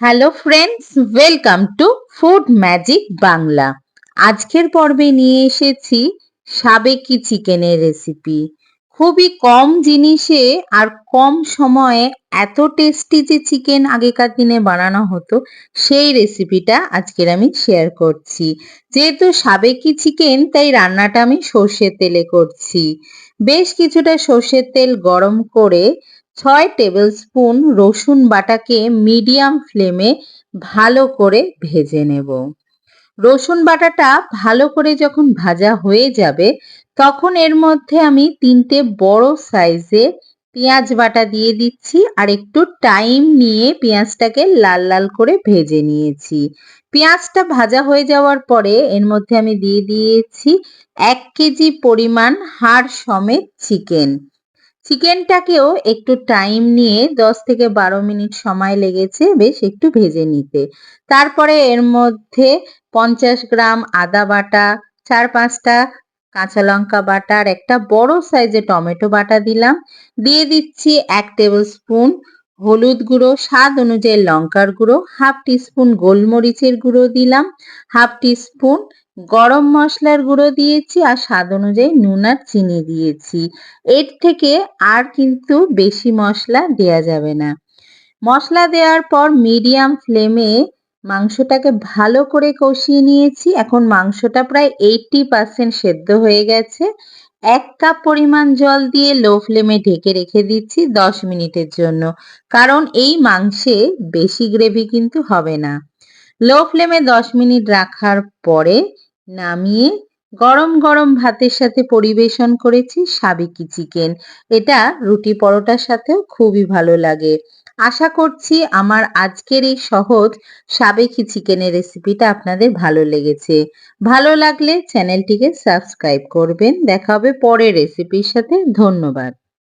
Hello friends, welcome to food magic Bangla. আজকের পর্বে নিয়ে এসেছি সাবেকি চিকেনের রেসিপি। খুবই কম জিনিসে আর কম সময়ে এত টেস্টি যে চিকেন আগেকার দিনে বানানো হতো, সেই রেসিপিটা আজকের আমি শেয়ার করছি। যেহেতু সাবেকি চিকেন, তাই রান্নাটা আমি সর্ষের তেলে করছি। বেশ কিছুটা সর্ষের তেল গরম করে 6 টেবিল স্পুন রসুন বাটাকে মিডিয়াম ফ্লেমে ভালো করে ভেজে নেব। রসুন বাটাটা ভালো করে যখন ভাজা হয়ে যাবে, তখন এর মধ্যে আমি 3টে বড় সাইজের পেঁয়াজ বাটা দিয়ে দিচ্ছি আর একটু টাইম নিয়ে পেঁয়াজটাকে লাল লাল করে ভেজে নিয়েছি। পেঁয়াজটা ভাজা হয়ে যাওয়ার পরে এর মধ্যে আমি দিয়ে দিয়েছি 1 কেজি পরিমাণ হাড় সমেত চিকেন। চিকেনটাকেও একটু টাইম নিয়ে 10 থেকে 12 মিনিট সময় লেগেছে বেশ একটু ভেজে নিতে। তারপরে এর মধ্যে 50 গ্রাম আদা বাটা, 4-5টা কাঁচা লঙ্কা বাটা আর একটা বড় সাইজের টমেটো বাটা দিলাম। দিয়ে দিচ্ছি 1 টেবিল স্পুন হলুদ গুঁড়ো, স্বাদ অনুযায়ী লঙ্কার গুঁড়ো, হাফ টিস্পুন গোলমরিচের গুঁড়ো দিলাম, হাফ টিস্পুন গরম মশলার গুঁড়ো দিয়েছি আর স্বাদ অনুযায়ী নুন আর চিনি দিয়েছি। এর থেকে আর কিন্তু বেশি মশলা দেয়া যাবে না। মশলা দেওয়ার পর মিডিয়াম ফ্লেমে মাংসটাকে ভালো করে কষিয়ে নিয়েছি। এখন মাংসটা প্রায় 80% সেদ্ধ হয়ে গেছে। 1 কাপ পরিমাণ জল দিয়ে লো ফ্লেমে ঢেকে রেখে দিচ্ছি 10 মিনিটের জন্য। কারণ এই মাংসে বেশি গ্রেভি কিন্তু হবে না। লো ফ্লেমে 10 মিনিট রাখার পরে নামিয়ে গরম গরম ভাতের সাথে পরিবেশন করেছি সাবেকি চিকেন। এটা রুটি পরোটার সাথেও খুবই ভালো লাগে। আশা করছি আমার আজকের এই সহজ সাবেকি চিকেনের রেসিপিটা আপনাদের ভালো লেগেছে। ভালো লাগলে চ্যানেলটিকে সাবস্ক্রাইব করবেন। দেখা হবে পরের রেসিপির সাথে। ধন্যবাদ।